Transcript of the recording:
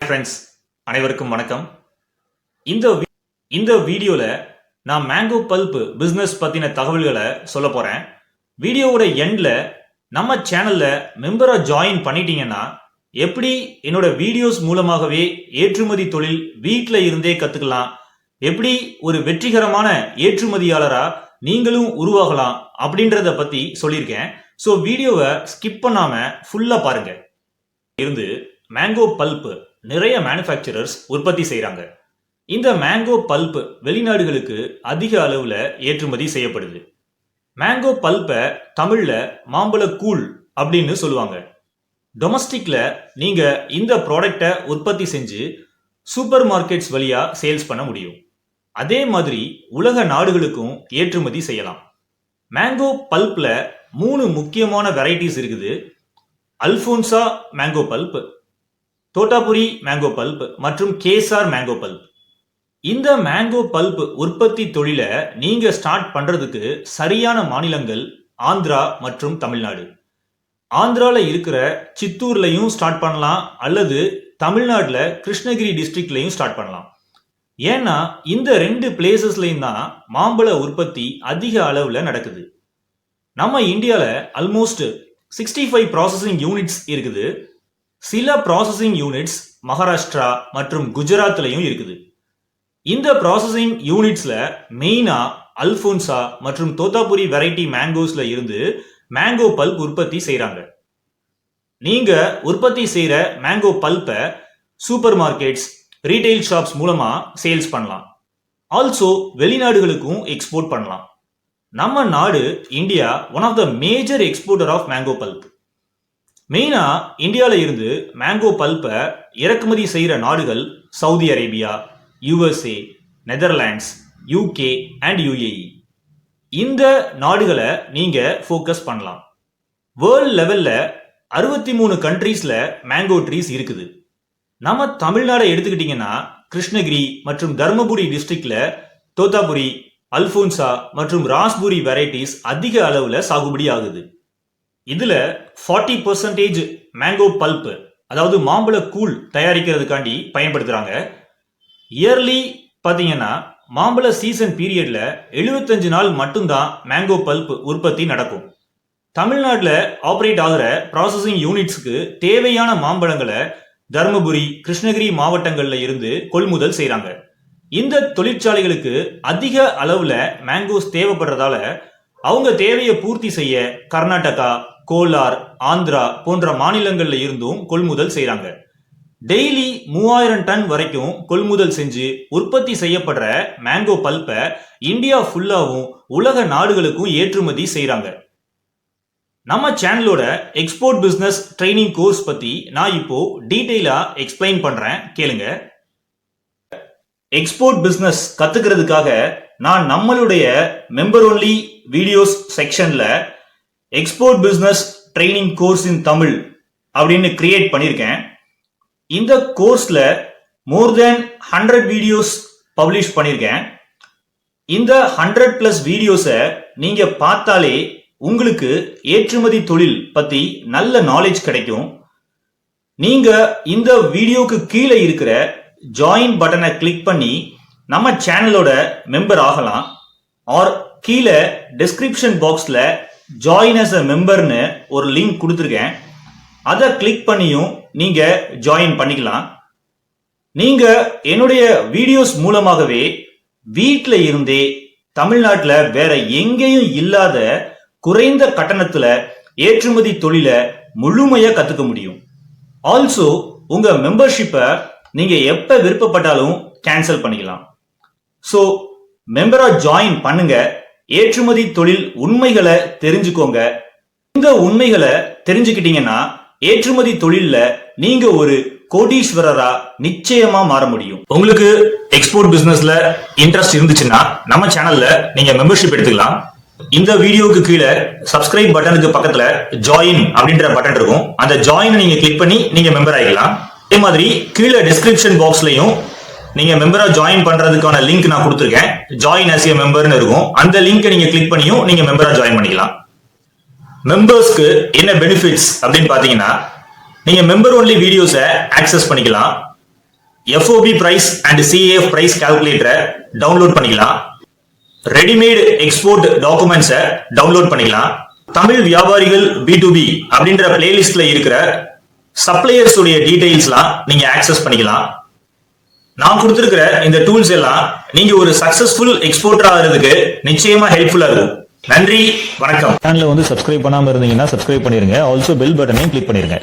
Friends அனைவருக்கும் வணக்கம். இந்த வீடியோல நான் மேங்கோ பல்ப் பிசினஸ் பத்தின தகவல்களை சொல்ல போறேன். வீடியோவோட எண்ட்ல நம்ம சேனல்ல மெம்பரா ஜாயின் பண்ணிட்டீங்கன்னா எப்படி என்னோட வீடியோஸ் மூலமாகவே ஏற்றுமதி தொழில் வீட்டில் இருந்தே கத்துக்கலாம், எப்படி ஒரு வெற்றிகரமான ஏற்றுமதியாளரா நீங்களும் உருவாகலாம் அப்படின்றத பத்தி சொல்லியிருக்கேன். ஸோ வீடியோவை ஸ்கிப் பண்ணாம ஃபுல்லா பாருங்க. இருந்து மேங்கோ பல்ப் நிறைய மேனுஃபேக்சரர்ஸ் உற்பத்தி செய்யறாங்க. இந்த மேங்கோ பல்ப் வெளிநாடுகளுக்கு அதிக அளவுல ஏற்றுமதி செய்யப்படுது. மேங்கோ பல்பை தமிழ்ல மாம்பழ கூழ் அப்படின்னு சொல்லுவாங்க. டொமஸ்டிக்ல நீங்க இந்த ப்ராடக்டை உற்பத்தி செஞ்சு சூப்பர் மார்க்கெட்ஸ் வழியா சேல்ஸ் பண்ண முடியும். அதே மாதிரி உலக நாடுகளுக்கும் ஏற்றுமதி செய்யலாம். மேங்கோ பல்ப்ல 3 முக்கியமான வெரைட்டிஸ் இருக்குது. Alphonso mango bulb, Totapuri mango bulb மற்றும் கேசார் மேங்கோ பல்ப். இந்த மேங்கோ பல்ப் உற்பத்தி தொழிலை நீங்க ஸ்டார்ட் பண்றதுக்கு சரியான மாநிலங்கள் ஆந்திரா மற்றும் தமிழ்நாடு. ஆந்திரால இருக்கிற சித்தூர்லையும் ஸ்டார்ட் பண்ணலாம், அல்லது தமிழ்நாடுல கிருஷ்ணகிரி டிஸ்ட்ரிக்ட்லையும் ஸ்டார்ட் பண்ணலாம். ஏன்னா இந்த 2 பிளேசஸ்லையும் தான் மாம்பழ உற்பத்தி அதிக அளவுல நடக்குது. நம்ம இந்தியால ஆல்மோஸ்ட் 65 ப்ராசஸிங் யூனிட்ஸ் இருக்குது. சில ப்ராசஸிங் யூனிட்ஸ் மகாராஷ்டிரா மற்றும் குஜராத்லையும் இருக்குது. இந்த ப்ராசஸிங் யூனிட்ஸ்ல மெயினா அல்போன்சா மற்றும் தோத்தாபுரி வெரைட்டி மேங்கோஸ்ல இருந்து மேங்கோ பல்ப் உற்பத்தி செய்யறாங்க. நீங்க உற்பத்தி செய்யற மேங்கோ பல்பை சூப்பர் மார்க்கெட்ஸ், ரீட்டைல் ஷாப்ஸ் மூலமா சேல்ஸ் பண்ணலாம். ஆல்சோ வெளிநாடுகளுக்கும் எக்ஸ்போர்ட் பண்ணலாம். நம்ம நாடு India one of the major exporter of mango pulp. மெயினா இந்தியால இருந்து மேங்கோ பல்பை இறக்குமதி செய்யற நாடுகள் Saudi Arabia, USA, Netherlands, UK and UAE. இந்த நாடுகளை நீங்க ஃபோக்கஸ் பண்ணலாம். வேர்ல்ட் லெவல்ல 63 கண்ட்ரீஸ்ல மேங்கோ ட்ரீஸ் இருக்குது. நம்ம தமிழ்நாடை எடுத்துக்கிட்டீங்கன்னா கிருஷ்ணகிரி மற்றும் தர்மபுரி டிஸ்ட்ரிக்ட்ல தோத்தாபுரி, அல்போன்சா மற்றும் ராஸ்புரி வெரைட்டிஸ் அதிக அளவுல சாகுபடி ஆகுது. இதுல 40% மேங்கோ பல்ப், அதாவது மாம்பழ கூழ் தயாரிக்கிறதுக்காண்டி பயன்படுத்துறாங்க. இயர்லி பாத்தீங்கன்னா மாம்பழ சீசன் பீரியட்ல 75 நாள் மட்டும்தான் மேங்கோ பல்ப் உற்பத்தி நடக்கும். தமிழ்நாட்டில் ஆபரேட் ஆகிற ப்ராசஸிங் யூனிட்ஸ்க்கு தேவையான மாம்பழங்களை தர்மபுரி, கிருஷ்ணகிரி மாவட்டங்கள்ல இருந்து கொள்முதல் செய்யறாங்க. இந்த தொழிற்சாலைகளுக்கு அதிக அளவுல மேங்கோஸ் தேவைப்படுறதால அவங்க தேவையை பூர்த்தி செய்ய கர்நாடகா, கோலார், ஆந்திரா போன்ற மாநிலங்கள்ல இருந்தும் கொள்முதல் செய்யறாங்க. டெய்லி 3000 டன் வரைக்கும் கொள்முதல் செஞ்சு உற்பத்தி செய்யப்படுற மேங்கோ பல்பை இந்தியா ஃபுல்லாவும் உலக நாடுகளுக்கும் ஏற்றுமதி செய்யறாங்க. நம்ம சேனலோட எக்ஸ்போர்ட் பிசினஸ் ட்ரைனிங் கோர்ஸ் பத்தி நான் இப்போ டீடைலா எக்ஸ்பிளைன் பண்றேன், கேளுங்க. எக்ஸ்போர்ட் பிசினஸ் கத்துக்கிறதுக்காக நான் நம்மளுடைய மெம்பர் ஒன்லி வீடியோஸ் செக்ஷன்ல எக்ஸ்போர்ட் பிசினஸ் ட்ரைனிங் கோர்ஸ் இன் தமிழ் அப்படின்னு கிரியேட் பண்ணியிருக்கேன். இந்த கோர்ஸ்ல மோர் தென் 100 வீடியோஸ் பப்ளிஷ் பண்ணியிருக்கேன். இந்த 100+ வீடியோஸை நீங்க பார்த்தாலே உங்களுக்கு ஏற்றுமதி தொழில் பத்தி நல்ல நாலேஜ் கிடைக்கும். நீங்க இந்த வீடியோக்கு கீழே இருக்கிற ஜாயின் பட்டனை கிளிக் பண்ணி நம்ம சேனலோட மெம்பர் ஆகலாம். ஆர் கீழே டிஸ்கிரிப்ஷன் பாக்ஸ்ல ஜாயின் அஸ் அ மெம்பர்னு ஒரு லிங்க் கொடுத்துருக்கேன். அதை கிளிக் பண்ணியும் நீங்க ஜாயின் பண்ணிக்கலாம். நீங்க என்னுடைய வீடியோஸ் மூலமாகவே வீட்டில் இருந்தே தமிழ்நாட்டில் வேற எங்கேயும் இல்லாத குறைந்த கட்டணத்துல ஏற்றுமதி தொழிலை முழுமையா கத்துக்க முடியும். ஆல்சோ உங்க மெம்பர்ஷிப்பை நீங்க எப்ப விருப்பப்பட்டாலும் கேன்சல் பண்ணிக்கலாம். ஸோ மெம்பரா ஜாயின் பண்ணுங்க. ஏற்றுமதி தொழில் உண்மைகளை தெரிஞ்சுக்கோங்க. இந்த உண்மைகளை தெரிஞ்சுக்கிட்டீங்கன்னா ஏற்றுமதி தொழில்ல நீங்க ஒரு கோடீஸ்வரரா நிச்சயமா மாற முடியும். உங்களுக்கு எக்ஸ்போர்ட் பிசினஸ்ல இன்ட்ரெஸ்ட் இருந்துச்சுன்னா நம்ம சேனல்ல நீங்க மெம்பர்ஷிப் எடுத்துக்கலாம். இந்த வீடியோக்கு கீழே சப்ஸ்கிரைப் பட்டனுக்கு பக்கத்துல ஜாயின் அப்படின்ற பட்டன் இருக்கும். அந்த ஜாயின் நீங்க கிளிக் பண்ணி நீங்க மெம்பர் ஆகிக்கலாம். அதே மாதிரி கீழே டிஸ்கிரிப்ஷன் பாக்ஸ்லயும் நீங்க மெம்பரா ஜாயின் பண்றதுக்கான லிங்க் நான் கொடுத்துருக்கேன். ஜாயின் ஆஸ் எ மெம்பர்னு இருக்கும். அந்த லிங்க் நீங்க கிளிக் பண்ணியும் நீங்க மெம்பரா ஜாயின் பண்ணிக்கலாம். மெம்பர்ஸ்க்கு என்ன பெனிஃபிட்ஸ் அப்படின்னு பாத்தீங்கன்னா, நீங்க மெம்பர் ஒன்லி வீடியோஸை ஆக்சஸ் பண்ணிக்கலாம். FOB price and CAF price கால்குலேட்டரை டவுன்லோட் பண்ணிக்கலாம். ரெடிமேட் எக்ஸ்போர்ட் டாக்குமெண்ட்ஸை டவுன்லோட் பண்ணிக்கலாம். தமிழ் வியாபாரிகள் B2B அப்படின்ற பிளேலிஸ்ட்ல இருக்கிற சப்ளையர்ஸ் உடைய டீடைல்ஸ்லாம் நீங்க ஆக்சஸ் பண்ணிக்கலாம். நான் கொடுத்திருக்கிற இந்த டூல்ஸ் எல்லாம் நீங்க ஒரு சக்சஸ்ஃபுல் எக்ஸ்போர்ட்டர் ஆகிறதுக்கு நிச்சயமா ஹெல்ப்ஃபுல்லா இருக்கும். நன்றி, வணக்கம். சேனலை வந்து சப்ஸ்கிரைப் பண்ணாம இருந்தீங்கன்னா சப்ஸ்கிரைப் பண்ணிருங்க. ஆல்சோ பெல் பட்டனையும் கிளிக் பண்ணிருங்க.